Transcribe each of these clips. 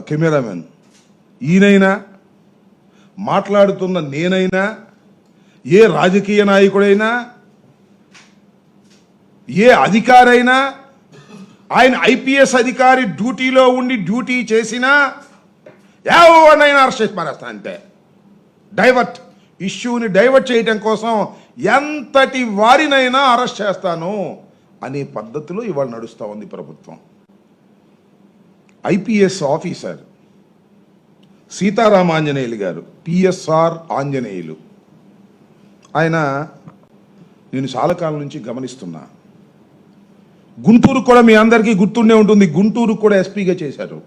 Cameraman ఈయనైనా మాట్లాడుతున్న నేనైనా ఏ రాజకీయ నాయకుడైనా ఏ అధికారైనా ఆయన ఐపీఎస్ అధికారి డ్యూటీలో ఉండి డ్యూటీ చేసినా ఎవరినైనా అరెస్ట్ చేసి మారేస్తా అంతే. డైవర్ట్ ఇష్యూని డైవర్ట్ చేయడం కోసం ఎంతటి వారినైనా అరెస్ట్ చేస్తాను అనే పద్ధతిలో ఇవాళ నడుస్తూ ఉంది ప్రభుత్వం. ఐపీఎస్ ఆఫీసర్ సీతారామాంజనేయులు గారు, పిఎస్ఆర్ ఆంజనేయులు, ఆయన నేను చాలా కాలం నుంచి గమనిస్తున్నా. గుంటూరు కూడా మీ అందరికీ గుర్తుండే ఉంటుంది, గుంటూరు కూడా ఎస్పీగా చేశారు.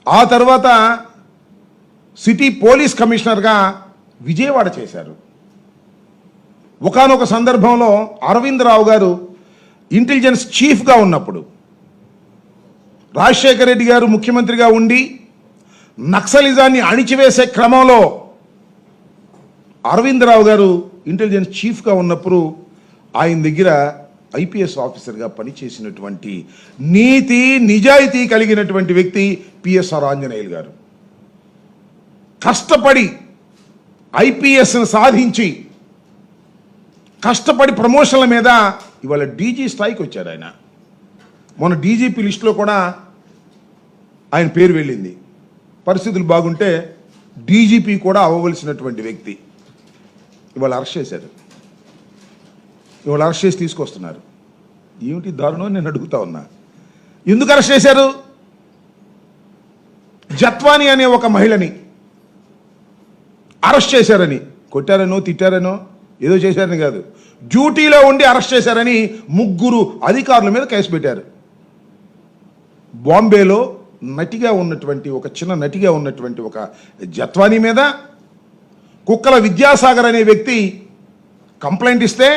ఆ తర్వాత సిటీ పోలీస్ కమిషనర్గా విజయవాడ చేశారు. ఒకానొక సందర్భంలో అరవింద్ రావు గారు ఇంటెలిజెన్స్ చీఫ్గా ఉన్నప్పుడు రాజశేఖర రెడ్డి గారు ముఖ్యమంత్రిగా ఉండి నక్సలిజాన్ని అణిచివేసే క్రమంలో అరవింద్ రావు గారు ఇంటెలిజెన్స్ చీఫ్గా ఉన్నప్పుడు ఆయన దగ్గర ఐపీఎస్ ఆఫీసర్గా పనిచేసినటువంటి నీతి నిజాయితీ కలిగినటువంటి వ్యక్తి పిఎస్ఆర్ ఆంజనేయులు గారు. కష్టపడి ఐపీఎస్ను సాధించి కష్టపడి ప్రమోషన్ల మీద ఇవాళ డీజీ స్థాయికి వచ్చారు ఆయన. మొన్న డీజీపీ లిస్టులో కూడా ఆయన పేరు వెళ్ళింది. పరిస్థితులు బాగుంటే డీజీపీ కూడా అవ్వవలసినటువంటి వ్యక్తి ఇవాళ అరెస్ట్ చేశారు. ఇవాళ అరెస్ట్ చేసి తీసుకొస్తున్నారు. ఏమిటి దారుణం నేను అడుగుతా ఉన్నా. ఎందుకు అరెస్ట్ చేశారు? జత్వాని అనే ఒక మహిళని అరెస్ట్ చేశారని, కొట్టారనో తిట్టారనో ఏదో చేశారని కాదు, డ్యూటీలో ఉండి అరెస్ట్ చేశారని 3 అధికారుల మీద కేసు పెట్టారు. బాంబేలో నటిగా ఉన్నటువంటి ఒక చిన్న నటిగా ఉన్నటువంటి ఒక జత్వాని మీద కుక్కల విద్యాసాగర్ అనే వ్యక్తి కంప్లైంట్ ఇస్తే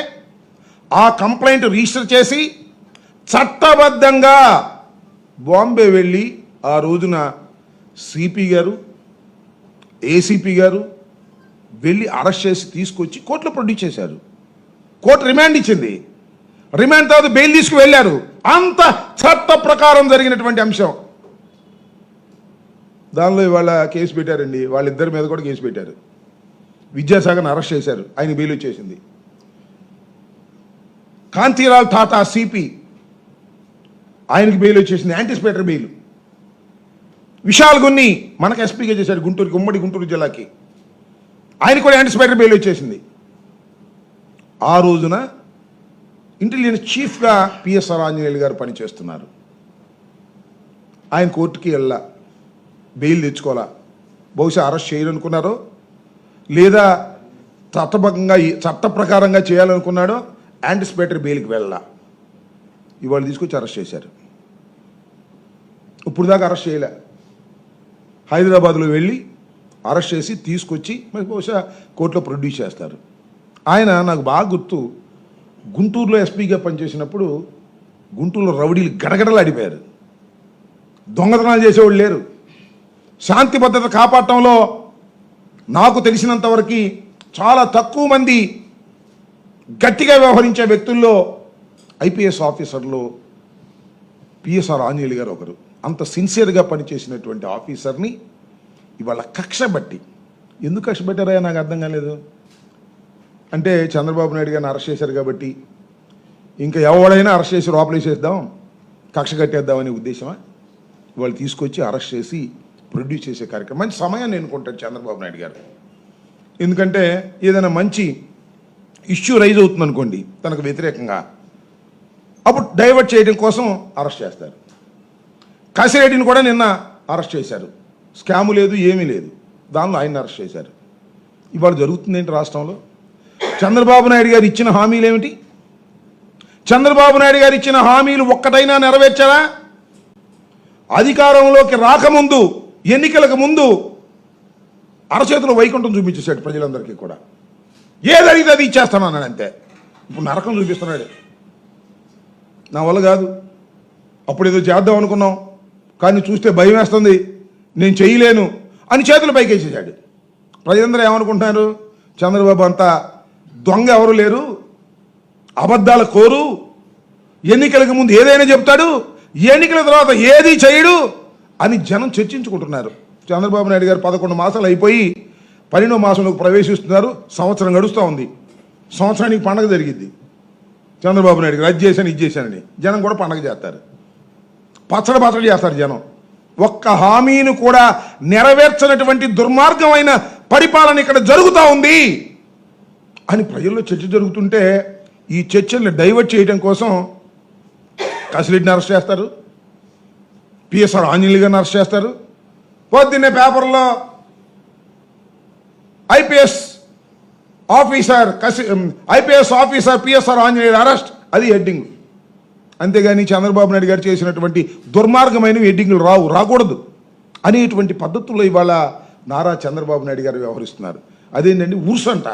ఆ కంప్లైంట్ రిజిస్టర్ చేసి చట్టబద్ధంగా బాంబే వెళ్ళి ఆ రోజున సిపి గారు ఏసీపీ గారు వెళ్ళి అరెస్ట్ చేసి తీసుకొచ్చి కోర్టులో ప్రొడ్యూస్ చేశారు. కోర్టు రిమాండ్ ఇచ్చింది. రిమాండ్ తర్వాత బెయిల్ తీసుకు వెళ్ళారు. అంత చట్ట ప్రకారం జరిగినటువంటి అంశం. దానిలో ఇవాళ కేసు పెట్టారండి. వాళ్ళిద్దరి మీద కూడా కేసు పెట్టారు. విద్యాసాగర్ని అరెస్ట్ చేశారు, ఆయన బెయిల్ వచ్చేసింది. కాంతిలాల్ టాటా సిపి, ఆయనకి బెయిల్ వచ్చేసింది, యాంటిసిపేటరీ బెయిల్. విశాల్ గున్ని మనకు ఎస్పీగా చేశారు గుంటూరుకి, ఉమ్మడి గుంటూరు జిల్లాకి, ఆయన కూడా యాంటిసిపేటరీ బెయిల్ వచ్చేసింది. ఆ రోజున ఇంటెలిజెన్స్ చీఫ్గా పిఎస్ఆర్ ఆంజనేయులు గారు పనిచేస్తున్నారు. ఆయన కోర్టుకి వెళ్ళా, బెయిల్ తెచ్చుకోవాలా. బహుశా అరెస్ట్ చేయాలనుకున్నారో లేదా చట్ట ప్రకారంగా చేయాలనుకున్నాడో యాంటిసిపేటరీ బెయిల్కి వెళ్ళా. ఇవాళ తీసుకొచ్చి అరెస్ట్ చేశారు. ఇప్పుడు దాకా అరెస్ట్ చేయలే. హైదరాబాద్లో వెళ్ళి అరెస్ట్ చేసి తీసుకొచ్చి మరి బహుశా కోర్టులో ప్రొడ్యూస్ చేస్తారు. ఆయన నాకు బాగా గుర్తు, గుంటూరులో ఎస్పీగా పనిచేసినప్పుడు గుంటూరులో రౌడీలు గడగడలాడిపోయారు. దొంగతనాలు చేసేవాళ్ళు లేరు. శాంతి భద్రత కాపాడటంలో నాకు తెలిసినంతవరకు చాలా తక్కువ మంది గట్టిగా వ్యవహరించే వ్యక్తుల్లో ఐపీఎస్ ఆఫీసర్లో పిఎస్ఆర్ ఆంజనేయులు గారు ఒకరు. అంత సిన్సియర్గా పనిచేసినటువంటి ఆఫీసర్ని ఇవాళ కక్ష బట్టి, ఎందుకు కక్ష పెట్టారా నాకు అర్థం కాలేదు. అంటే చంద్రబాబు నాయుడు గారిని అరెస్ట్ చేశారు కాబట్టి ఇంకా ఎవడైనా అరెస్ట్ చేసి లోపలేసేద్దాం, కక్ష కట్టేద్దామనే ఉద్దేశమా? వాళ్ళు తీసుకొచ్చి అరెస్ట్ చేసి ప్రొడ్యూస్ చేసే కార్యక్రమం మంచి సమయాన్ని ఎన్నుకుంటాడు చంద్రబాబు నాయుడు గారు. ఎందుకంటే ఏదైనా మంచి ఇష్యూ రైజ్ అవుతుంది అనుకోండి తనకు వ్యతిరేకంగా, అప్పుడు డైవర్ట్ చేయడం కోసం అరెస్ట్ చేస్తారు. కాశిరెడ్డిని కూడా నిన్న అరెస్ట్ చేశారు. స్కాము లేదు, ఏమీ లేదు, దానిలో ఆయన అరెస్ట్ చేశారు. ఇవాళ జరుగుతుంది ఏంటి రాష్ట్రంలో? చంద్రబాబు నాయుడు గారు ఇచ్చిన హామీలు ఏమిటి? చంద్రబాబు నాయుడు గారు ఇచ్చిన హామీలు ఒక్కటైనా నెరవేర్చారా? అధికారంలోకి రాకముందు, ఎన్నికలకు ముందు అరచేతిలో వైకుంఠం చూపించేశాడు ప్రజలందరికీ కూడా. ఏదైతే అది ఇచ్చేస్తానన్నాడు అంతే. ఇప్పుడు నరకం చూపిస్తున్నాడు. నా వల్ల కాదు, అప్పుడు ఏదో చేద్దాం అనుకున్నాం కానీ చూస్తే భయం వేస్తుంది, నేను చేయలేను అని చేతులు పైకేసేసాడు. ప్రజలందరూ ఏమనుకుంటున్నారు? చంద్రబాబు అంతా దొంగ ఎవరు లేరు, అబద్ధాల కోరు, ఎన్నికలకు ముందు ఏదైనా చెప్తాడు, ఎన్నికల తర్వాత ఏది చేయడు అని జనం చర్చించుకుంటున్నారు. చంద్రబాబు నాయుడు గారు 11 మాసాలు అయిపోయి 12వ మాసంలోకి ప్రవేశిస్తున్నారు. సంవత్సరం గడుస్తూ ఉంది. సంవత్సరానికి పండగ జరిగిద్ది. చంద్రబాబు నాయుడు గారు అది చేశాను ఇది చేశానని జనం కూడా పండగ చేస్తారు. పచ్చడి చేస్తారు జనం. ఒక్క హామీని కూడా నెరవేర్చనటువంటి దుర్మార్గమైన పరిపాలన ఇక్కడ జరుగుతూ ఉంది అని ప్రజల్లో చర్చ జరుగుతుంటే ఈ చర్చల్ని డైవర్ట్ చేయడం కోసం కసిరెడ్డిని అరెస్ట్ చేస్తారు, పిఎస్ఆర్ ఆంజనేయులు గారిని అరెస్ట్ చేస్తారు. పొద్దున్నే పేపర్లో IPS officer PSR Anjaneyulu arrest, అది హెడ్డింగ్. అంతేగాని చంద్రబాబు నాయుడు గారు చేసినటువంటి దుర్మార్గమైన హెడ్డింగ్లు రాకూడదు అనేటువంటి పద్ధతుల్లో ఇవాళ నారా చంద్రబాబు నాయుడు గారు వ్యవహరిస్తున్నారు. అదేంటండి ఊర్సంట.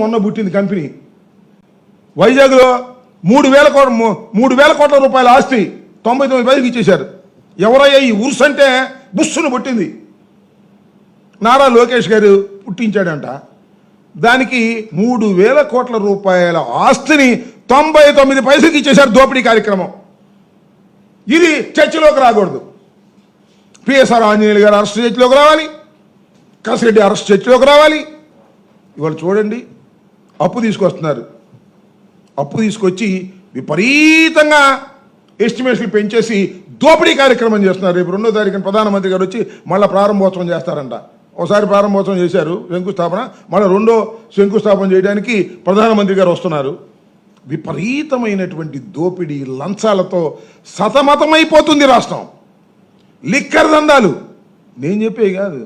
మొన్న పుట్టింది కంపెనీ వైజాగ్లో 3,000 కోట్ల రూపాయల ఆస్తి 99 పైసలకి ఇచ్చేశారు. ఎవరయ్యా ఈ ఊర్స్ అంటే బుస్సును పుట్టింది. నారా లోకేష్ గారు పుట్టించాడంట. దానికి 3,000 కోట్ల రూపాయల ఆస్తిని 99 పైసలకి ఇచ్చేశారు. దోపిడీ కార్యక్రమం. ఇది చర్చలోకి రాకూడదు. పిఎస్ఆర్ ఆంజనేయులు గారు అరెస్ట్ చర్చలోకి రావాలి, కసిరెడ్డి అరెస్ట్ చర్చలోకి రావాలి. ఇవాళ చూడండి అప్పు తీసుకొస్తున్నారు. అప్పు తీసుకొచ్చి విపరీతంగా ఎస్టిమేషన్లు పెంచేసి దోపిడీ కార్యక్రమం చేస్తున్నారు. రేపు 2వ తారీఖున ప్రధానమంత్రి గారు వచ్చి మళ్ళీ ప్రారంభోత్సవం చేస్తారంట. ఒకసారి ప్రారంభోత్సవం చేశారు, శంకుస్థాపన. మళ్ళీ 2వ శంకుస్థాపన చేయడానికి ప్రధానమంత్రి గారు వస్తున్నారు. విపరీతమైనటువంటి దోపిడీ లంచాలతో సతమతమైపోతుంది రాష్ట్రం. లిక్కర్ దందాలు నేను చెప్పే కాదు,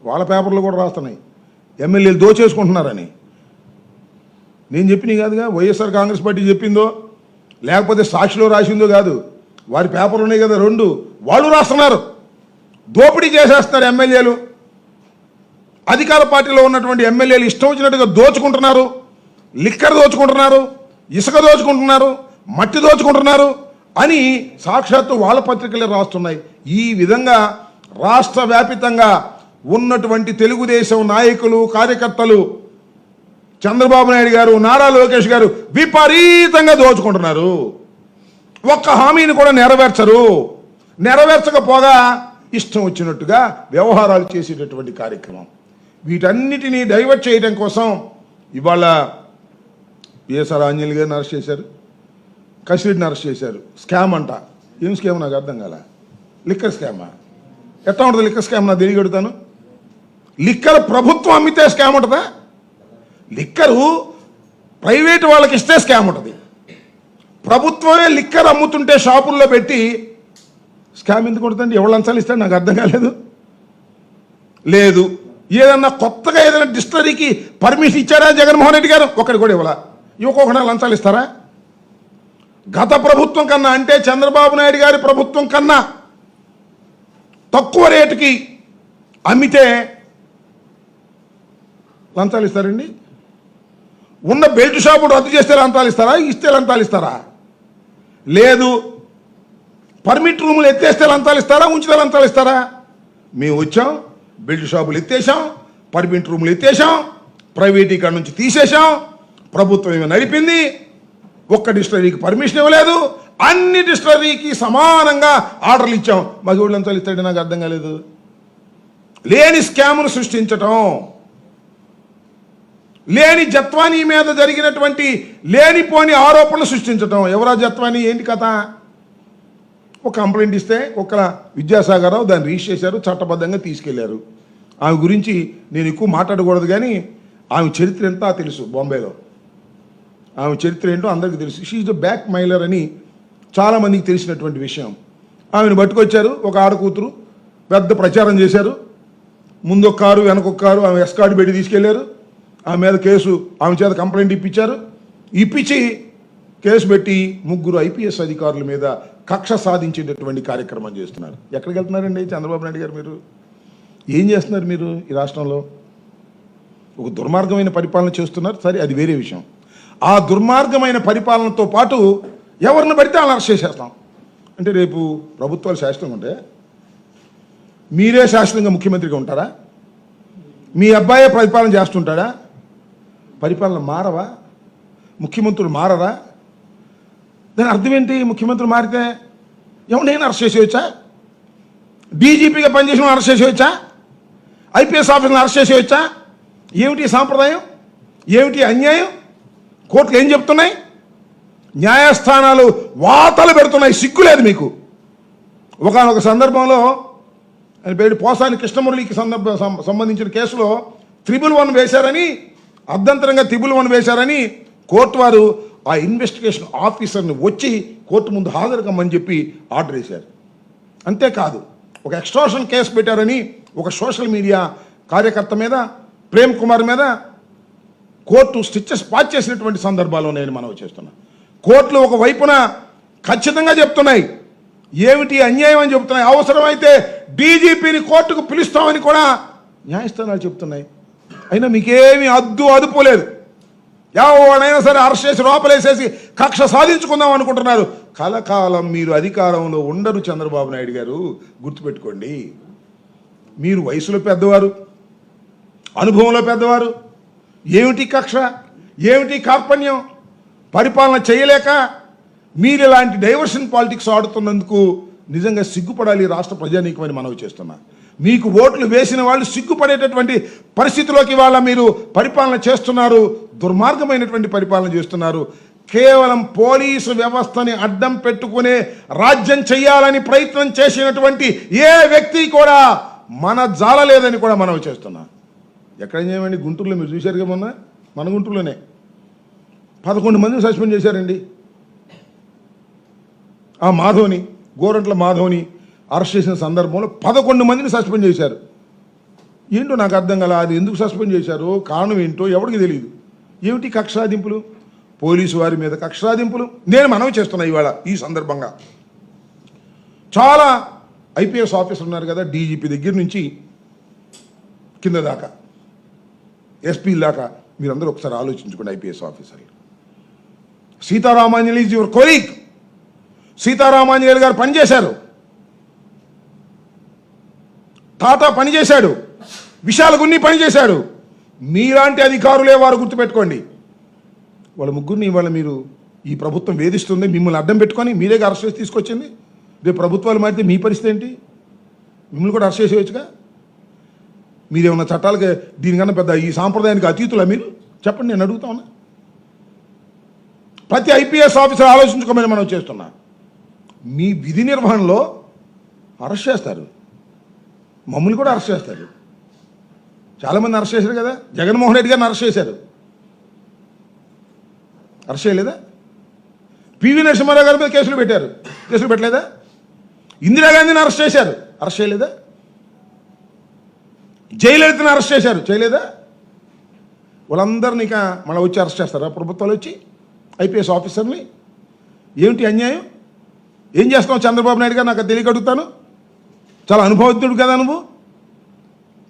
వాళ్ళ పేపర్లు కూడా రాస్తున్నాయి ఎమ్మెల్యేలు దోచేసుకుంటున్నారని. నేను చెప్పినవి కాదుగా, వైఎస్ఆర్ కాంగ్రెస్ పార్టీ చెప్పిందో లేకపోతే సాక్షిలో రాసిందో కాదు, వారి పేపర్లు ఉన్నాయి కదా 2, వాళ్ళు రాస్తున్నారు. దోపిడీ చేసేస్తున్నారు ఎమ్మెల్యేలు. అధికార పార్టీలో ఉన్నటువంటి ఎమ్మెల్యేలు ఇష్టం వచ్చినట్టుగా దోచుకుంటున్నారు. లిక్కర్ దోచుకుంటున్నారు, ఇసుక దోచుకుంటున్నారు, మట్టి దోచుకుంటున్నారు అని సాక్షాత్తు వాళ్ళ పత్రికలే రాస్తున్నాయి. ఈ విధంగా రాష్ట్ర వ్యాపితంగా ఉన్నటువంటి తెలుగుదేశం నాయకులు, కార్యకర్తలు, చంద్రబాబు నాయుడు గారు, నారా లోకేష్ గారు విపరీతంగా దోచుకుంటున్నారు. ఒక్క హామీని కూడా నెరవేర్చరు. నెరవేర్చకపోగా ఇష్టం వచ్చినట్టుగా వ్యవహారాలు చేసేటటువంటి కార్యక్రమం. వీటన్నిటినీ డైవర్ట్ చేయడం కోసం ఇవాళ పిఎస్ఆర్ ఆంజనేయులు గారిని అరెస్ట్ చేశారు, కసిరెడ్డిని అరెస్ట్ చేశారు. స్కామ్ అంట. ఏం స్కామ్ నాకు అర్థం కాల. లిక్కర్ స్కామా? ఎట్లా ఉంటుంది లిక్కర్ స్కామ్? నాకు తెలియగడుగుతాను. లిక్కర్ ప్రభుత్వం అమ్మితే స్కామ్ ఉంటుందా? లిక్కరు ప్రైవేటు వాళ్ళకి ఇస్తే స్కామ్ ఉంటుంది. ప్రభుత్వమే లిక్కర్ అమ్ముతుంటే షాపుల్లో పెట్టి స్కామ్ ఎందుకు ఉంటుందండి? ఎవరు లంచాలు ఇస్తాడు? నాకు అర్థం కాలేదు. లేదు, ఏదన్నా కొత్తగా ఏదైనా డిస్టరీకి పర్మిషన్ ఇచ్చారా జగన్మోహన్ రెడ్డి గారు? ఒకటి కూడా ఇవ్వకుండా లంచాలు ఇస్తారా? గత ప్రభుత్వం కన్నా, అంటే చంద్రబాబు నాయుడు గారి ప్రభుత్వం కన్నా తక్కువ రేటుకి అమ్మితే లంచాలు ఇస్తారండి? ఉన్న బెల్ట్ షాపు రద్దు చేస్తే లంచాలు ఇస్తారా? ఇస్తే లంచాలు ఇస్తారా? లేదు, పర్మిట్ రూములు ఎత్తేస్తే లంచాలు ఇస్తారా? ఉంచితే లంచాలు ఇస్తారా? మేము వచ్చాం, బెల్ట్ షాపులు ఎత్తేసాం, పర్మిట్ రూములు ఎత్తేసాం, ప్రైవేట్ ఇక్కడ నుంచి తీసేసాం, ప్రభుత్వం ఏమో నడిపింది, ఒక్క డిస్టరీకి పర్మిషన్ ఇవ్వలేదు, అన్ని డిస్టరీకి సమానంగా ఆర్డర్లు ఇచ్చాం. మాకు ఎవరు లంచాలు ఇస్తాడు? నాకు అర్థం కాలేదు. లేని స్కామ్ను సృష్టించటం, లేని జత్వానీ మీద జరిగినటువంటి లేనిపోని ఆరోపణలు సృష్టించటం. ఎవరా జత్వానీ? ఏంటి కథ? ఒక కంప్లైంట్ ఇస్తే ఒక విద్యాసాగరరావు దాన్ని రిజిస్టర్ చేశారు, చట్టబద్ధంగా తీసుకెళ్లారు. ఆమె గురించి నేను ఎక్కువ మాట్లాడకూడదు, కానీ ఆమె చరిత్ర ఎంత తెలుసు. బాంబేలో ఆమె చరిత్ర ఏంటో అందరికీ తెలుసు. షీఈ్ ద బ్యాక్ మైలర్ అని చాలామందికి తెలిసినటువంటి విషయం. ఆమెను పట్టుకొచ్చారు, ఒక ఆడకూతురు, పెద్ద ప్రచారం చేశారు. ముందు ఒక కారు, వెనక ఒక కారు, ఆమె ఎస్కార్ట్ పెట్టి తీసుకెళ్లారు. ఆమె మీద కేసు, ఆమె చేత కంప్లైంట్ ఇప్పించారు. ఇప్పించి కేసు పెట్టి 3 ఐపీఎస్ అధికారుల మీద కక్ష సాధించేటటువంటి కార్యక్రమం చేస్తున్నారు. ఎక్కడికి వెళ్తున్నారండి చంద్రబాబు నాయుడు గారు? మీరు ఏం చేస్తున్నారు? మీరు ఈ రాష్ట్రంలో ఒక దుర్మార్గమైన పరిపాలన చేస్తున్నారు. సరే, అది వేరే విషయం. ఆ దుర్మార్గమైన పరిపాలనతో పాటు ఎవరిని పడితే అలా అరెస్ట్ చేసేస్తాం అంటే రేపు ప్రభుత్వాలు శాశ్వతంగా ఉంటే మీరే శాశ్వతంగా ముఖ్యమంత్రిగా ఉంటారా? మీ అబ్బాయే పరిపాలన చేస్తుంటాడా? పరిపాలన మారవా? ముఖ్యమంత్రులు మారరా? దాని అర్థం ఏంటి? ముఖ్యమంత్రులు మారితే ఎవరినైనా అరెస్ట్ చేసేయచ్చా? డీజీపీగా పనిచేసిన అరెస్ట్ చేసేయచ్చా? ఐపీఎస్ ఆఫీసర్ని అరెస్ట్ చేసేయచ్చా? ఏమిటి సాంప్రదాయం? ఏమిటి అన్యాయం? కోర్టులు ఏం చెప్తున్నాయి? న్యాయస్థానాలు వాతలు పెడుతున్నాయి. సిగ్గులేదు మీకు. ఒకానొక సందర్భంలో ఆయన పేరు పోసాని కృష్ణమురళికి సంబంధించిన కేసులో 111 వేశారని, అర్ధంతరంగా 111 వేశారని కోర్టు వారు ఆ ఇన్వెస్టిగేషన్ ఆఫీసర్ని వచ్చి కోర్టు ముందు హాజరు కమ్మని చెప్పి ఆర్డర్ వేశారు. అంతేకాదు, ఒక ఎక్స్ట్రాషన్ కేసు పెట్టారని ఒక సోషల్ మీడియా కార్యకర్త మీద, ప్రేమ్ కుమార్ మీద కోర్టు స్టిచెస్ పాస్ చేసినటువంటి సందర్భాలు నేను మనవి చేస్తున్నా. కోర్టులు ఒక వైపున ఖచ్చితంగా చెప్తున్నాయి ఏమిటి అన్యాయం అని చెప్తున్నాయి. అవసరమైతే డీజీపీని కోర్టుకు పిలుస్తామని కూడా న్యాయస్థానాలు చెప్తున్నాయి. అయినా మీకేమీ అదుపు లేదు. ఎవరైనా సరే అరెస్ట్ చేసి లోపలేసేసి కక్ష సాధించుకుందాం అనుకుంటున్నారు. కలకాలం మీరు అధికారంలో ఉండరు చంద్రబాబు నాయుడు గారు, గుర్తుపెట్టుకోండి. మీరు వయసులో పెద్దవారు, అనుభవంలో పెద్దవారు. ఏమిటి కక్ష, ఏమిటి కార్పణ్యం? పరిపాలన చేయలేక మీరు ఇలాంటి డైవర్షన్ పాలిటిక్స్ ఆడుతున్నందుకు నిజంగా సిగ్గుపడాలి రాష్ట్ర ప్రజానీకమని మనవి చేస్తున్నా. మీకు ఓట్లు వేసిన వాళ్ళు సిగ్గుపడేటటువంటి పరిస్థితిలోకి వాళ్ళ మీరు పరిపాలన చేస్తున్నారు. దుర్మార్గమైనటువంటి పరిపాలన చేస్తున్నారు. కేవలం పోలీసు వ్యవస్థని అడ్డం పెట్టుకునే రాజ్యం చేయాలని ప్రయత్నం చేసినటువంటి ఏ వ్యక్తి కూడా మన జాలలేదని కూడా మనవి చేస్తున్నా. ఎక్కడ చేయమండి? గుంటూరులో మీరు చూశారుగా మొన్న, మన గుంటూరులోనే 11 మందిని సస్పెండ్ చేశారండి. ఆ మాధవ్ని, గోరంట్ల మాధవ్ని అరెస్ట్ చేసిన సందర్భంలో 11 మందిని సస్పెండ్ చేశారు. ఏంటో నాకు అర్థం కాల. అది ఎందుకు సస్పెండ్ చేశారో, కారణం ఏంటో ఎవరికి తెలియదు. ఏమిటి కక్షాదింపులు? పోలీసు వారి మీద కక్షాదింపులు నేను మనవి చేస్తున్నా. ఇవాళ ఈ సందర్భంగా చాలా ఐపీఎస్ ఆఫీసర్ ఉన్నారు కదా, డీజీపీ దగ్గర నుంచి కింద దాకా, ఎస్పీ దాకా, మీరందరూ ఒకసారి ఆలోచించుకోండి. ఐపీఎస్ ఆఫీసర్లు. Seetharamanjali is your colleague. Seetharamanjali గారు పనిచేశారు, టాటా పనిచేశాడు, విశాల గున్ని పనిచేశాడు. మీలాంటి అధికారులే వారు, గుర్తుపెట్టుకోండి. వాళ్ళ ముగ్గురిని ఇవాళ మీరు ఈ ప్రభుత్వం వేధిస్తుంది. మిమ్మల్ని అడ్డం పెట్టుకొని మీరేగా అరెస్ట్ చేసి తీసుకొచ్చింది. రేపు ప్రభుత్వాలు మారితే మీ పరిస్థితి ఏంటి? మిమ్మల్ని కూడా అరెస్ట్ చేసేయచ్చుగా. మీరేమన్నా చట్టాలకి దీనికన్నా పెద్ద ఈ సాంప్రదాయానికి అతీతులా మీరు? చెప్పండి, నేను అడుగుతా ఉన్నా. ప్రతి ఐపీఎస్ ఆఫీసర్ ఆలోచించుకోమని మనం చేస్తున్నా. మీ విధి నిర్వహణలో అరెస్ట్ చేస్తారు, మమ్మల్ని కూడా అరెస్ట్ చేస్తారు. చాలామంది అరెస్ట్ చేశారు కదా. జగన్మోహన్ రెడ్డి గారిని అరెస్ట్ చేశారు, అరెస్ట్ చేయలేదా? పివి నరసింహారావు గారి మీద కేసులు పెట్టారు, కేసులు పెట్టలేదా? ఇందిరాగాంధీని అరెస్ట్ చేశారు, అరెస్ట్ చేయలేదా? జయలలితని అరెస్ట్ చేశారు, చేయలేదా? వాళ్ళందరినీ ఇక మళ్ళీ వచ్చి అరెస్ట్ చేస్తారా ప్రభుత్వాలు వచ్చి ఐపీఎస్ ఆఫీసర్ని? ఏమిటి అన్యాయం? ఏం చేస్తావు చంద్రబాబు నాయుడు గారు? నాకు తెలియక అడుగుతాను. చాలా అనుభవజ్ఞుడు కదా నువ్వు.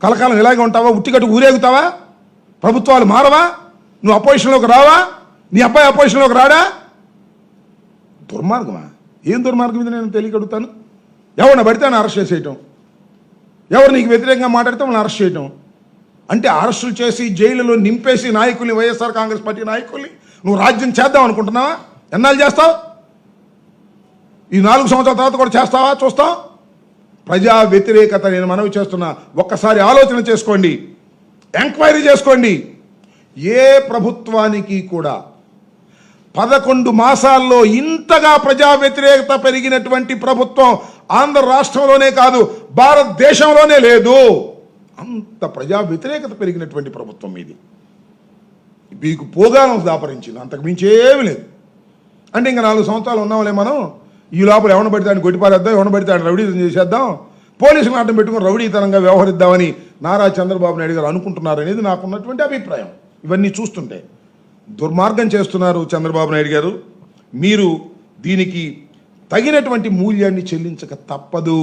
కలకాలం ఇలాగే ఉంటావా? ఉట్టికట్టు ఊరేగుతావా? ప్రభుత్వాలు మారవా? నువ్వు అపోజిషన్లోకి రావా? నీ అబ్బాయి అపోజిషన్లోకి రాడా? దుర్మార్గమా? ఏం దుర్మార్గం ఇది? నేను తెలియక అడుగుతాను. ఎవరిని పడితే ఆయన అరెస్ట్ చేసేయటం, ఎవరు నీకు వ్యతిరేకంగా మాట్లాడితే వాళ్ళని అరెస్ట్ చేయటం. అంటే అరెస్టులు చేసి జైలులో నింపేసి నాయకుల్ని, వైఎస్ఆర్ కాంగ్రెస్ పార్టీ నాయకుల్ని నువ్వు రాజ్యం చేద్దాం అనుకుంటున్నావా? ఎన్నాళ్ళు చేస్తావు? ఈ 4 సంవత్సరాల తర్వాత కూడా చేస్తావా? చూస్తాం. ప్రజా వ్యతిరేకత నేను మనవి చేస్తున్నా. ఒక్కసారి ఆలోచన చేసుకోండి, ఎంక్వైరీ చేసుకోండి. ఏ ప్రభుత్వానికి కూడా 11 మాసాల్లో ఇంతగా ప్రజా వ్యతిరేకత పెరిగినటువంటి ప్రభుత్వం ఆంధ్ర రాష్ట్రంలోనే కాదు, భారతదేశంలోనే లేదు. అంత ప్రజా వ్యతిరేకత పెరిగినటువంటి ప్రభుత్వం ఇది. మీకు పోగానం దాపరించింది, అంతకు మించి ఏమీ లేదు. అంటే ఇంకా 4 సంవత్సరాలు ఉన్నాంలే మనం, ఈ లోపల ఎవరిని పడితే ఆయన కొట్టిపారేద్దాం, ఎవరిని పడితే ఆయన రౌడీతనం చేసేద్దాం, పోలీసులను అడ్డం పెట్టుకుని రౌడీతనంగా వ్యవహరిద్దామని నారా చంద్రబాబు నాయుడు గారు అనుకుంటున్నారనేది నాకున్నటువంటి అభిప్రాయం. ఇవన్నీ చూస్తుంటే దుర్మార్గం చేస్తున్నారు చంద్రబాబు నాయుడు గారు. మీరు దీనికి తగినటువంటి మూల్యాన్ని చెల్లించక తప్పదు.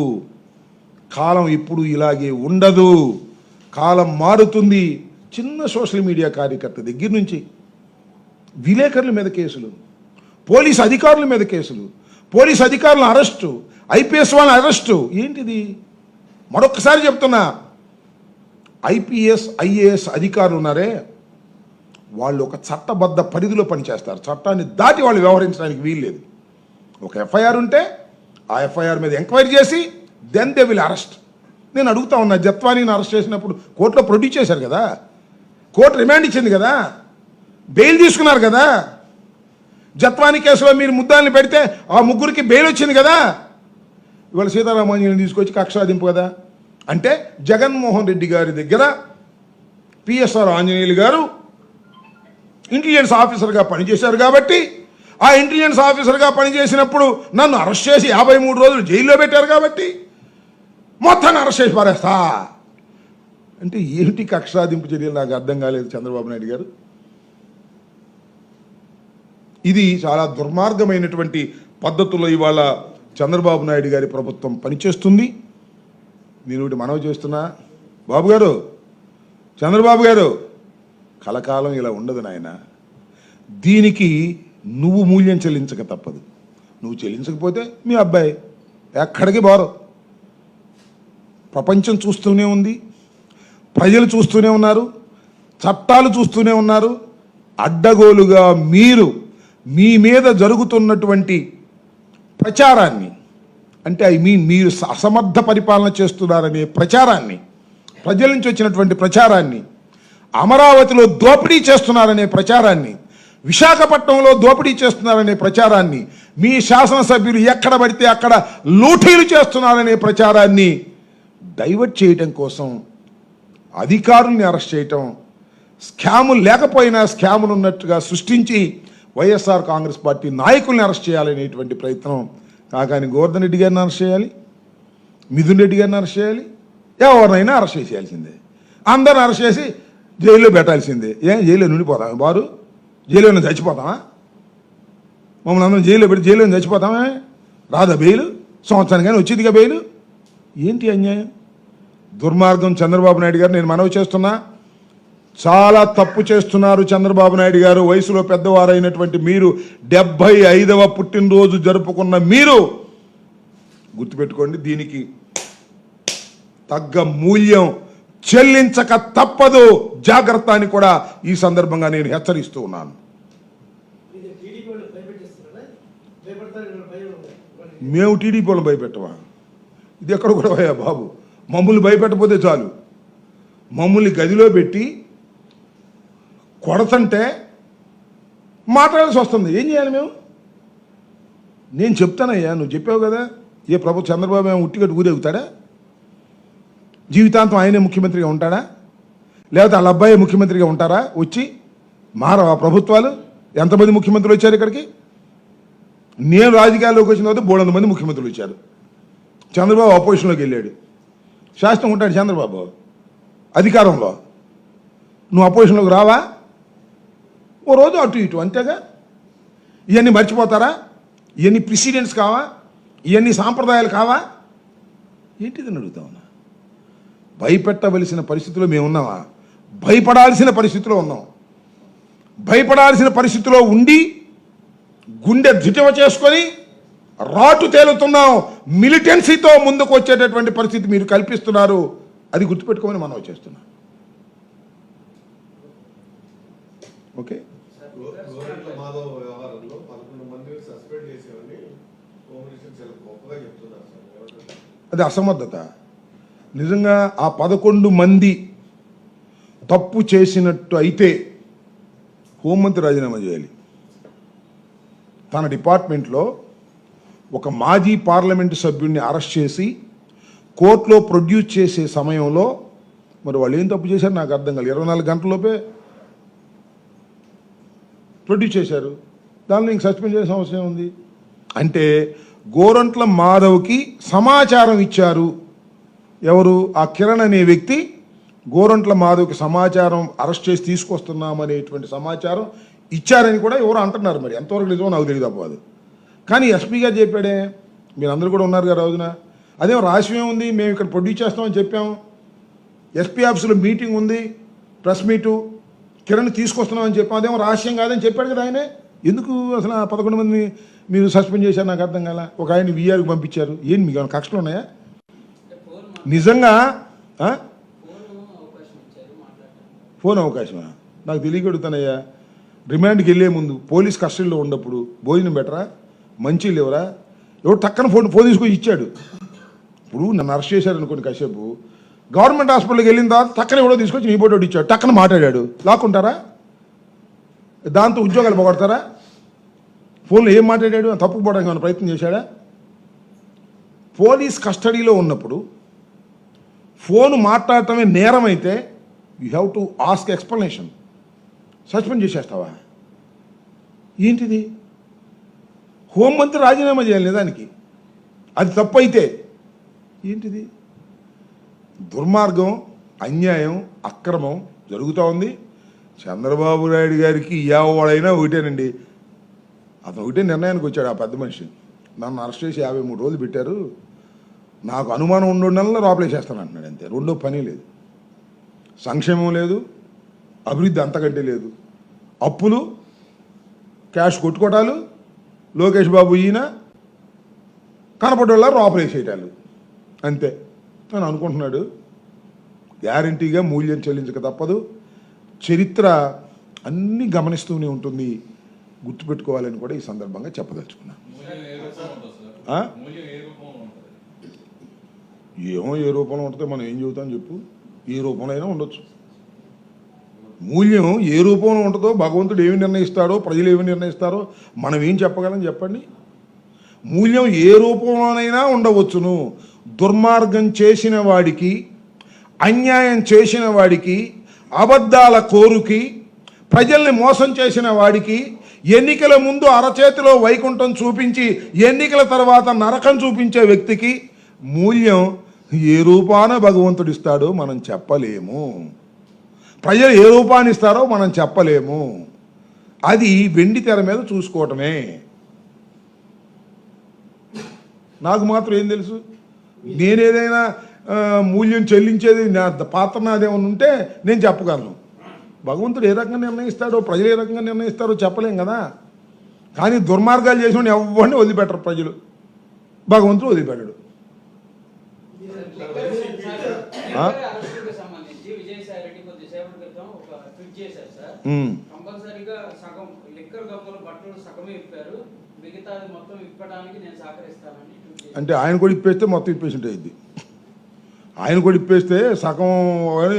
కాలం ఇప్పుడు ఇలాగే ఉండదు, కాలం మారుతుంది. చిన్న సోషల్ మీడియా కార్యకర్త దగ్గర నుంచి విలేకరుల మీద కేసులు, పోలీసు అధికారుల మీద కేసులు, పోలీసు అధికారుల అరెస్టు, ఐపీఎస్ వాళ్ళ అరెస్టు. ఏంటిది? మరొకసారి చెప్తున్నా, ఐపీఎస్ ఐఏఎస్ అధికారులు ఉన్నారే, వాళ్ళు ఒక చట్టబద్ధ పరిధిలో పనిచేస్తారు. చట్టాన్ని దాటి వాళ్ళు వ్యవహరించడానికి వీల్లేదు. ఒక ఎఫ్ఐఆర్ ఉంటే ఆ ఎఫ్ఐఆర్ మీద ఎంక్వైరీ చేసి దెన్ దే విల్ అరెస్ట్. నేను అడుగుతా ఉన్నా, జత్వానీని అరెస్ట్ చేసినప్పుడు కోర్టులో ప్రొడ్యూస్ చేశారు కదా, కోర్టు రిమాండ్ ఇచ్చింది కదా, బెయిల్ తీసుకున్నారు కదా. జత్వానీ కేసులో మీరు ముద్దాల్ని పెడితే ఆ ముగ్గురికి బెయిల్ వచ్చింది కదా. ఇవాళ సీతారామాంజలిని తీసుకొచ్చి కక్షాదింపు కదా. అంటే జగన్మోహన్ రెడ్డి గారి దగ్గర పిఎస్ఆర్ ఆంజనేయులు గారు ఇంటెలిజెన్స్ ఆఫీసర్గా పనిచేశారు కాబట్టి, ఆ ఇంటెలిజెన్స్ ఆఫీసర్గా పనిచేసినప్పుడు నన్ను అరెస్ట్ చేసి 53 రోజులు జైల్లో పెట్టారు కాబట్టి మొత్తాన్ని అరెస్ట్ చేసి పారేస్తా అంటే ఏమిటి కక్షాదింపు చర్యలు? నాకు అర్థం కాలేదు చంద్రబాబు నాయుడు గారు. ఇది చాలా దుర్మార్గమైనటువంటి పద్ధతుల్లో ఇవాళ చంద్రబాబు నాయుడు గారి ప్రభుత్వం పనిచేస్తుంది. నేను ఒకటి మనవి చేస్తున్నా, బాబు గారు, చంద్రబాబు గారు, కలకాలం ఇలా ఉండదు నాయన. దీనికి నువ్వు మూల్యం చెల్లించక తప్పదు. నువ్వు చెల్లించకపోతే మీ అబ్బాయి ఎక్కడికి బారు. ప్రపంచం చూస్తూనే ఉంది, ప్రజలు చూస్తూనే ఉన్నారు, చట్టాలు చూస్తూనే ఉన్నారు. అడ్డగోలుగా మీరు మీ మీద జరుగుతున్నటువంటి ప్రచారాన్ని, అంటే ఐ మీన్ మీరు అసమర్థ పరిపాలన చేస్తున్నారనే ప్రచారాన్ని, ప్రజల నుంచి వచ్చినటువంటి ప్రచారాన్ని, అమరావతిలో దోపిడీ చేస్తున్నారనే ప్రచారాన్ని, విశాఖపట్నంలో దోపిడీ చేస్తున్నారనే ప్రచారాన్ని, మీ శాసనసభ్యులు ఎక్కడ పడితే అక్కడ లూటీలు చేస్తున్నారనే ప్రచారాన్ని డైవర్ట్ చేయటం కోసం అధికారుల్ని అరెస్ట్ చేయటం, స్కాములు లేకపోయినా స్కాములు ఉన్నట్టుగా సృష్టించి వైఎస్ఆర్ కాంగ్రెస్ పార్టీ నాయకుల్ని అరెస్ట్ చేయాలనేటువంటి ప్రయత్నం. కాకాని గోవర్ధన్ రెడ్డి గారిని అరెస్ట్ చేయాలి, మిథున్ రెడ్డి గారిని అరెస్ట్ చేయాలి, ఎవరినైనా అరెస్ట్ చేసేయాల్సిందే. అందరిని అరెస్ట్ చేసి జైల్లో పెట్టాల్సిందే. జైల్లో నుండిపోతాం వారు? జైల్లో చచ్చిపోతామా? మమ్మల్ని అందరం జైల్లో పెట్టి జైల్లో చచ్చిపోతామే? రాదా బెయిల్? సంవత్సరానికి కానీ వచ్చిందిగా బెయిల్. ఏంటి అన్యాయం, దుర్మార్గం? చంద్రబాబు నాయుడు గారు, నేను మనవి చేస్తున్నా, చాలా తప్పు చేస్తున్నారు చంద్రబాబు నాయుడు గారు. వయసులో పెద్దవారైనటువంటి మీరు, 75వ పుట్టినరోజు జరుపుకున్న మీరు గుర్తుపెట్టుకోండి, దీనికి తగ్గ మూల్యం చెల్లించక తప్పదు. జాగ్రత్త అని కూడా ఈ సందర్భంగా నేను హెచ్చరిస్తూ ఉన్నాను. మేము టీడీపీ వాళ్ళని భయపెట్టవా? ఇది ఎక్కడ కూడా అయ్యా బాబు, మమ్మల్ని భయపెట్టకపోతే చాలు. మమ్మల్ని గదిలో పెట్టి కొడతంటే మాట్లాడాల్సి వస్తుంది. ఏం చేయాలి మేము? నేను చెప్తానయ్యా, నువ్వు చెప్పావు కదా. ఏ ప్రభుత్వం చంద్రబాబు ఏమో ఉట్టిగట్టు ఊరేగుతాడా? జీవితాంతం ఆయనే ముఖ్యమంత్రిగా ఉంటాడా? లేకపోతే వాళ్ళ అబ్బాయి ముఖ్యమంత్రిగా ఉంటారా? వచ్చి మారవా ప్రభుత్వాలు? ఎంతమంది ముఖ్యమంత్రులు వచ్చారు ఇక్కడికి? నేను రాజకీయాల్లోకి వచ్చిన తర్వాత 300 మంది ముఖ్యమంత్రులు వచ్చారు. చంద్రబాబు అపోజిషన్లోకి వెళ్ళాడు. శాసనం ఉంటాడు చంద్రబాబు అధికారంలో. నువ్వు అపోజిషన్లోకి రావా? ఓ రోజు అటు ఇటు అంతేగా. ఇవన్నీ మర్చిపోతారా? ఇవన్నీ ప్రెసిడెంట్స్ కావా? ఇవన్నీ సాంప్రదాయాలు కావా? ఏంటిదని అడుగుతా ఉన్నా. భయపెట్టవలసిన పరిస్థితిలో మేము ఉన్నామా? భయపడాల్సిన పరిస్థితిలో ఉన్నాం. భయపడాల్సిన పరిస్థితిలో ఉండి గుండె ధిటవ చేసుకొని రాటు తేలుతున్నాం. మిలిటెన్సీతో ముందుకు వచ్చేటటువంటి పరిస్థితి మీరు కల్పిస్తున్నారు. అది గుర్తుపెట్టుకోమని మనం చేస్తున్నాం. ఓకే, అది అసమర్థత. నిజంగా ఆ 11 మంది తప్పు చేసినట్టు అయితే హోంమంత్రి రాజీనామా చేయాలి. తన డిపార్ట్మెంట్లో ఒక మాజీ పార్లమెంటు సభ్యుడిని అరెస్ట్ చేసి కోర్టులో ప్రొడ్యూస్ చేసే సమయంలో మరి వాళ్ళు ఏం తప్పు చేశారు నాకు అర్థం కాలేదు. 24 గంటలలోపే ప్రొడ్యూస్ చేశారు. దానిలో ఇంక సస్పెండ్ చేసిన అవసరం ఉంది. అంటే గోరంట్ల మాధవ్కి సమాచారం ఇచ్చారు. ఎవరు? ఆ కిరణ్ అనే వ్యక్తి గోరంట్ల మాధవ్కి సమాచారం, అరెస్ట్ చేసి తీసుకొస్తున్నామనేటువంటి సమాచారం ఇచ్చారని కూడా ఎవరు అంటున్నారు. మరి ఎంతవరకు నిజమో నాకు తెలియదు అవ్వదు. కానీ ఎస్పీ గారు చెప్పాడే, మీరు అందరూ కూడా ఉన్నారు కదా రోజున. అదేమో రహస్యం ఉంది, మేము ఇక్కడ ప్రొడ్యూస్ చేస్తామని చెప్పాము. ఎస్పీ ఆఫీసులో మీటింగ్ ఉంది, ప్రెస్ మీటు, కిరణ్ తీసుకొస్తున్నామని చెప్పాం. అదేమో రహస్యం కాదని చెప్పాడు కదా ఆయనే. ఎందుకు అసలు 11 మందిని మీరు సస్పెండ్ చేశారు నాకు అర్థం కాల. ఒక ఆయన వీఆర్కి పంపించారు. ఏంటి మీకు ఏమైనా కక్షలు ఉన్నాయా నిజంగా? ఫోన్ అవకాశమా? నాకు తెలియగలుగుతానయ్యా. రిమాండ్కి వెళ్ళే ముందు పోలీస్ కస్టడీలో ఉన్నప్పుడు భోజనం పెట్టరా? మంచిలు ఎవరా? ఎవరు టక్కన ఫోన్ తీసుకొని ఇచ్చాడు. ఇప్పుడు నన్ను అరెస్ట్ చేశారు అనుకోండి, కాసేపు గవర్నమెంట్ హాస్పిటల్కి వెళ్ళిన తర్వాత టక్కన ఎవడో తీసుకొచ్చి నీ ఫోటో ఇచ్చాడు, టక్కన మాట్లాడాడు, లాక్కుంటారా? దాంతో ఉద్యోగాలు పోగొడతారా? ఫోన్లో ఏం మాట్లాడాడు, తప్పుపోవడానికి ఏమైనా ప్రయత్నం చేశాడా? పోలీస్ కస్టడీలో ఉన్నప్పుడు ఫోన్ మాట్లాడటమే నేరం అయితే you have to ask explanation. Suspend చేసేస్తావా? ఏంటిది? హోంమంత్రి రాజీనామా చేయాలి దానికి, అది తప్పు అయితే. ఏంటిది? దుర్మార్గం, అన్యాయం, అక్రమం జరుగుతూ ఉంది. చంద్రబాబు నాయుడు గారికి ఎవడైనా ఒకటేనండి, అతను ఒకటే నిర్ణయానికి వచ్చాడు. ఆ పెద్ద మనిషి నన్ను అరెస్ట్ చేసి 53 రోజులు పెట్టారు, నాకు అనుమానం ఉండడం లోపలేసేస్తాను అంటున్నాడు. అంతే, రెండో పని లేదు. సంక్షేమం లేదు, అభివృద్ధి అంతకంటే లేదు. అప్పులు, క్యాష్ కొట్టుకోవటాలు, లోకేష్ బాబు ఈయన కనపడేలా లోపలేసేయటాలు, అంతే అని అనుకుంటున్నాడు. గ్యారంటీగా మూల్యం చెల్లించక తప్పదు. చరిత్ర అన్నీ గమనిస్తూనే ఉంటుంది, గుర్తుపెట్టుకోవాలని కూడా ఈ సందర్భంగా చెప్పదలుచుకున్నాను. ఏమో ఏ రూపంలో ఉంటుందో మనం ఏం చెబుతాం చెప్పు? ఏ రూపంలో అయినా ఉండొచ్చు. మూల్యం ఏ రూపంలో ఉంటుందో, భగవంతుడు ఏమి నిర్ణయిస్తాడో, ప్రజలు ఏమి నిర్ణయిస్తారో మనం ఏం చెప్పగలం చెప్పండి? మూల్యం ఏ రూపంలోనైనా ఉండవచ్చును. దుర్మార్గం చేసిన వాడికి, అన్యాయం చేసిన వాడికి, అబద్ధాల కోరుకి, ప్రజల్ని మోసం చేసిన వాడికి, ఎన్నికల ముందు అరచేతిలో వైకుంఠం చూపించి ఎన్నికల తర్వాత నరకం చూపించే వ్యక్తికి మూల్యం ఏ రూపాన భగవంతుడు ఇస్తాడో మనం చెప్పలేము. ప్రజలు ఏ రూపాన్ని ఇస్తారో మనం చెప్పలేము. అది వెండి తెర మీద చూసుకోవటమే. నాకు మాత్రం ఏం తెలుసు? నేనేదైనా మూల్యం చెల్లించేది నా పాత్ర నాదేమన్నా ఉంటే నేను చెప్పగలను. భగవంతుడు ఏ రకంగా నిర్ణయిస్తాడో, ప్రజలు ఏ రకంగా నిర్ణయిస్తారో చెప్పలేం కదా. కానీ దుర్మార్గాలు చేసిన ఎవరిని వదిలిపెట్టరు ప్రజలు, భగవంతుడు వదిలిపెట్టడు. అంటే ఆయన కూడా ఇప్పేస్తే మొత్తం ఇప్పేసి ఉంటుంది. ఆయన కూడా ఇప్పేస్తే సగం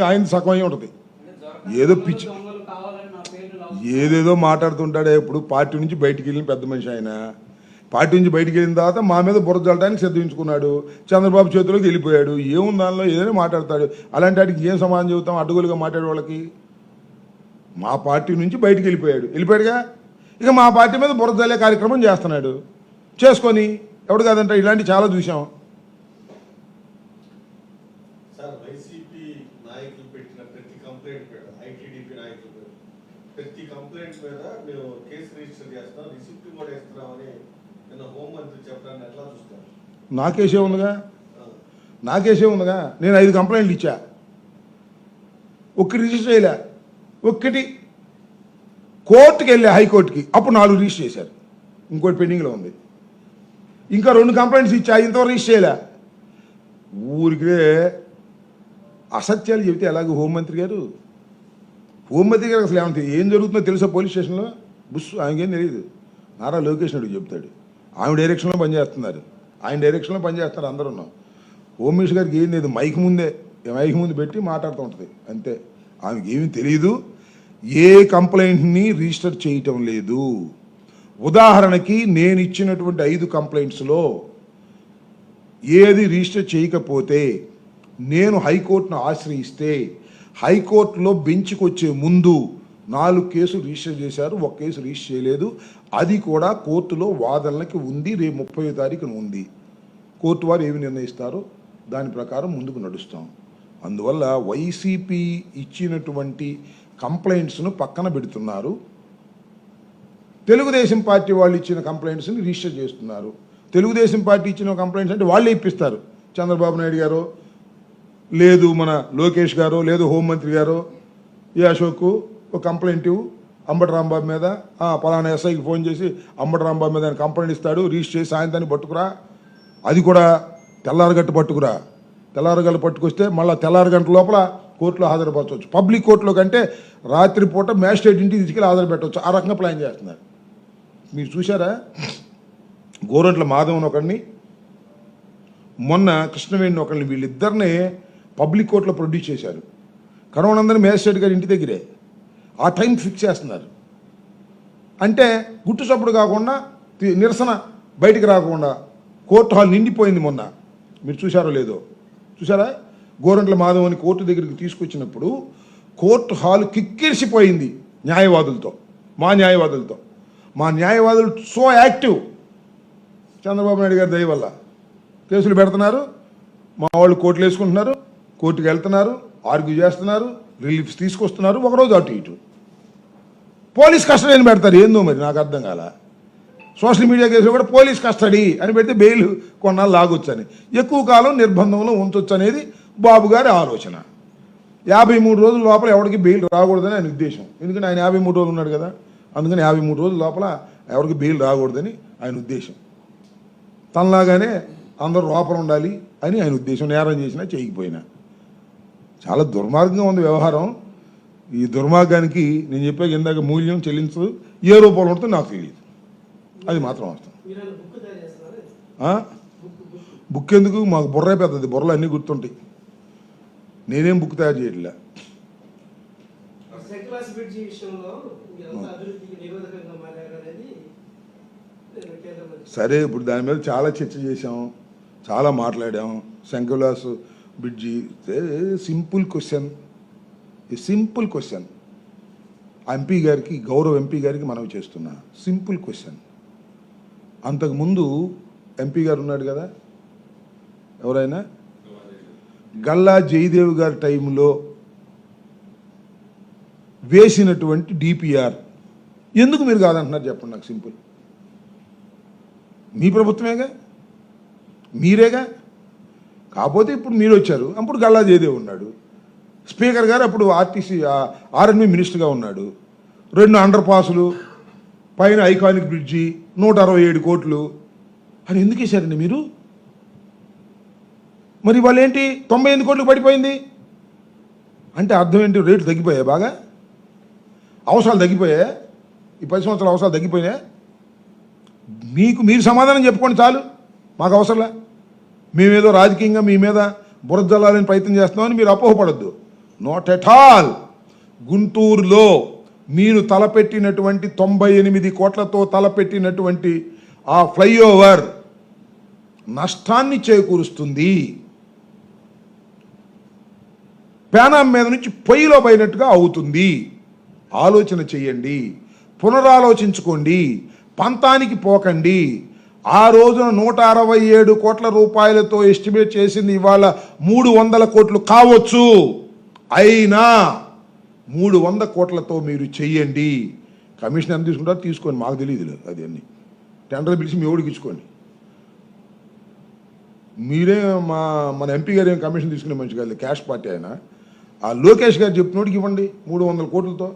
ఆయన సగం అయి ఉంటుంది. ఏదో పిచ్చి ఏదేదో మాట్లాడుతుంటాడే. ఇప్పుడు పార్టీ నుంచి బయటికి వెళ్ళిన పెద్ద మనిషి ఆయన. పార్టీ నుంచి బయటికి వెళ్ళిన తర్వాత మా మీద బురద చల్లడానికి సిద్ధించుకున్నాడు. చంద్రబాబు చేతిలోకి వెళ్ళిపోయాడు. ఏముంది దానిలో? ఏదైనా మాట్లాడతాడు. అలాంటి వాటికి ఏం సమాధానం చెబుతాం? అడ్డగోలుగా మాట్లాడే వాళ్ళకి. మా పార్టీ నుంచి బయటికి వెళ్ళిపోయాడుగా. ఇక మా పార్టీ మీద బురద చల్లే కార్యక్రమం చేస్తున్నాడు. చేసుకొని ఎవడు కాదంట. ఇలాంటి చాలా చూసాం. ప్రతి కంప్లైంట్ మీద మేము కేసు రిజిస్టర్ చేస్తాం, రిసిప్ట్ కూడా ఇస్తున్నామని నిన్న హోంమంత్రి చెప్పడాన్ని ఎట్లా చూస్తారు? నాకేసే ఉందిగా. నేను 5 కంప్లైంట్లు ఇచ్చా, ఒక్కటి రిజిస్టర్ చేయలే. ఒక్కటి కోర్టుకి వెళ్ళా, హైకోర్టుకి, అప్పుడు 4 రిజిస్టర్ చేశారు. ఇంకోటి పెండింగ్లో ఉంది. ఇంకా 2 కంప్లైంట్స్ ఇచ్చా, ఇంతవరకు రిజిస్టర్ చేయలే. ఊరికే అసత్యాలు చెబితే ఎలాగో హోంమంత్రి గారు అసలు ఏమంటే ఏం జరుగుతుందో తెలుసా? పోలీస్ స్టేషన్లో బుస్ ఆయనకేం తెలియదు. నారా లోకేష్ నాయుడు చెప్తాడు. ఆమె డైరెక్షన్లో పనిచేస్తున్నారు, ఆయన డైరెక్షన్లో పనిచేస్తున్నారు అందరూ. హోమ్ మినిస్టర్ గారికి ఏం లేదు, మైక్ ముందు పెట్టి మాట్లాడుతూ ఉంటుంది అంతే. ఆమెకి ఏమీ తెలియదు. ఏ కంప్లైంట్ని రిజిస్టర్ చేయటం లేదు. ఉదాహరణకి నేను ఇచ్చినటువంటి 5 కంప్లైంట్స్లో ఏది రిజిస్టర్ చేయకపోతే నేను హైకోర్టును ఆశ్రయిస్తే హైకోర్టులో బెంచ్కి వచ్చే ముందు 4 కేసులు రిజిస్టర్ చేశారు, 1 కేసు రిజిస్టర్ చేయలేదు. అది కూడా కోర్టులో వాదనలకి ఉంది. రేపు 30వ తారీఖున ఉంది. కోర్టు వారు ఏమి నిర్ణయిస్తారో దాని ప్రకారం ముందుకు నడుస్తాం. అందువల్ల వైసీపీ ఇచ్చినటువంటి కంప్లైంట్స్ను పక్కన పెడుతున్నారు. తెలుగుదేశం పార్టీ వాళ్ళు ఇచ్చిన కంప్లైంట్స్ని రిజిస్టర్ చేస్తున్నారు. తెలుగుదేశం పార్టీ ఇచ్చిన కంప్లైంట్స్ అంటే వాళ్ళే ఇప్పిస్తారు. చంద్రబాబు నాయుడు గారు, లేదు మన లోకేష్ గారు, లేదు హోంమంత్రి గారు, ఏ అశోక్ ఒక కంప్లైంట్ ఇవ్వు అంబటి రాంబాబు మీద, పలానా ఎస్ఐకి ఫోన్ చేసి అంబటి రాంబాబు మీద ఆయన కంప్లైంట్ ఇస్తాడు, రిజిస్టర్ చేసి సాయంత్రాన్ని పట్టుకురా. అది కూడా తెల్లారగట్టు పట్టుకురా. తెల్లారగట్టు పట్టుకొస్తే మళ్ళీ తెల్లారి గంటల లోపల కోర్టులో హాజరుపరచవచ్చు. పబ్లిక్ కోర్టులో కంటే రాత్రిపూట మ్యాజిస్ట్రేట్ ఇంటికి తీసుకెళ్ళి హాజరు పెట్టవచ్చు. ఆ రకంగా ప్లాన్ చేస్తున్నారు. మీరు చూసారా? గోరంట్ల మాధవన్ ఒకడిని, మొన్న కృష్ణవేణిని ఒకరిని, వీళ్ళిద్దరినే పబ్లిక్ కోర్టులో ప్రొడ్యూస్ చేశారు. కరోనందరినీ మేజిస్ట్రేట్ గారి ఇంటి దగ్గరే ఆ టైం ఫిక్స్ చేస్తున్నారు. అంటే గుట్టు చప్పుడు కాకుండా నిరసన బయటికి రాకుండా కోర్టు హాల్ నిండిపోయింది. మొన్న మీరు చూశారో లేదో, చూసారా? గోరంట్ల మాధవని కోర్టు దగ్గరికి తీసుకొచ్చినప్పుడు కోర్టు హాల్ కిక్కిరిసిపోయింది న్యాయవాదులతో, మా న్యాయవాదులతో. మా న్యాయవాదులు సో యాక్టివ్, చంద్రబాబు నాయుడు గారి దయ వల్ల కేసులు పెడుతున్నారు, మా వాళ్ళు కోర్టులు వేసుకుంటున్నారు, కోర్టుకు వెళ్తున్నారు, ఆర్గ్యూ చేస్తున్నారు, రిలీఫ్స్ తీసుకొస్తున్నారు. ఒకరోజు అటు ఇటు పోలీస్ కస్టడీని పెడతారు. ఏందో మరి నాకు అర్థం కాల. సోషల్ మీడియా కేసులో కూడా పోలీస్ కస్టడీ అని పెడితే బెయిల్ కొన్నాళ్ళు లాగొచ్చు అని, ఎక్కువ కాలం నిర్బంధంలో ఉంచొచ్చు అనేది బాబు గారి ఆలోచన. 53 రోజుల లోపల ఎవరికి బెయిల్ రాకూడదని ఆయన ఉద్దేశం. ఎందుకంటే ఆయన 53 రోజులు ఉన్నాడు కదా, అందుకని 53 రోజుల లోపల ఎవరికి బెయిల్ రాకూడదని ఆయన ఉద్దేశం. తనలాగానే అందరూ లోపల ఉండాలి అని ఆయన ఉద్దేశం. నేరం చేసినా చేయకపోయినా చాలా దుర్మార్గంగా ఉంది వ్యవహారం. ఈ దుర్మార్గానికి నేను చెప్పే ఇందాక మూల్యం చెల్లించదు, ఏ రూపంలో ఉంటుందో నాకు తెలియదు. అది మాత్రం వాస్తవం. బుక్ ఎందుకు? మాకు బుర్రే పెద్దది, బుర్రలు అన్నీ గుర్తుంటాయి. నేనేం బుక్ తయారు చేయట్లే. సరే, ఇప్పుడు దాని మీద చాలా చర్చ చేసాం, చాలా మాట్లాడాం. శంకర్లాస్ bridge simple question, simple question. MP గారికి, గౌరవ ఎంపీ గారికి మనవి చేస్తున్నా, సింపుల్ క్వశ్చన్. అంతకుముందు ఎంపీ గారు ఉన్నాడు కదా, ఎవరైనా గల్లా జయదేవ్ గారి టైంలో వేసినటువంటి డిపిఆర్ ఎందుకు మీరు కాదంటున్నారు చెప్పండి నాకు? సింపుల్. మీ ప్రభుత్వమేగా, మీరేగా. కాకపోతే ఇప్పుడు మీరు వచ్చారు, అప్పుడు గల్లా జయదేవ్ ఉన్నాడు. స్పీకర్ గారు అప్పుడు ఆర్టీసీ ఆర్ఎన్బి మినిస్టర్గా ఉన్నాడు. 2 అండర్ పాసులు, పైన ఐకానిక్ బ్రిడ్జి, 167 కోట్లు అని ఎందుకు వేశారండి మీరు? మరి వాళ్ళు ఏంటి 98 కోట్లకు పడిపోయింది అంటే అర్థం ఏంటి? రేట్లు తగ్గిపోయాయి, బాగా అవసరాలు తగ్గిపోయాయా? ఈ 10 సంవత్సరాల అవసరాలు తగ్గిపోయినాయా? మీరు సమాధానం చెప్పుకోండి చాలు, మాకు అవసరంలే. మేమేదో రాజకీయంగా మీ మీద బురద జల్లాలని ప్రయత్నం చేస్తున్నామని మీరు అపోహపడద్దు. Not at all. గుంటూరులో మీరు తలపెట్టినటువంటి 98 కోట్లతో తలపెట్టినటువంటి ఆ ఫ్లైఓవర్ నష్టాన్ని చేకూరుస్తుంది. పేనాం మీద నుంచి పొయ్యిలో పోయినట్టుగా అవుతుంది. ఆలోచన చేయండి, పునరాలోచించుకోండి, పంతానికి పోకండి. ఆ రోజున 167 కోట్ల రూపాయలతో ఎస్టిమేట్ చేసింది ఇవాళ 300 కోట్లు కావచ్చు. అయినా 300 కోట్లతో మీరు చెయ్యండి. కమిషన్ ఎంత తీసుకుంటారో తీసుకోండి, మాకు తెలియదు అది. అన్ని టెండర్ పిలిచి మీ ఓడికి ఇచ్చుకోండి. మీరే మన ఎంపీ గారు ఏం కమిషన్ తీసుకునే మంచి కాదు, క్యాష్ పార్టీ అయినా. ఆ లోకేష్ గారు చెప్పినోడికి ఇవ్వండి 300 కోట్లతో.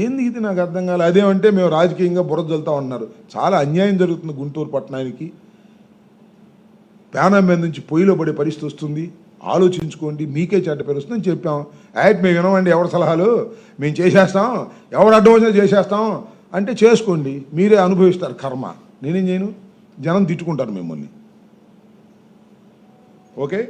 ఏంది ఇది నాకు అర్థం కాలేదు. అదేమంటే మేము రాజకీయంగా బురద జల్లుతా ఉన్నారు. చాలా అన్యాయం జరుగుతుంది గుంటూరు పట్టణానికి. పేనా మీద నుంచి పొయ్యిలో పడే పరిస్థితి వస్తుంది. ఆలోచించుకోండి, మీకే చెడ్డ పేరు వస్తుందని చెప్పాం. మేము వినమండి ఎవరి సలహాలు, మేము చేసేస్తాం, ఎవరు అడ్డం వచ్చినా చేసేస్తాం అంటే చేసుకోండి, మీరే అనుభవిస్తారు కర్మ. నేనేం చేయను, జనం తిట్టుకుంటారు మిమ్మల్ని. ఓకే.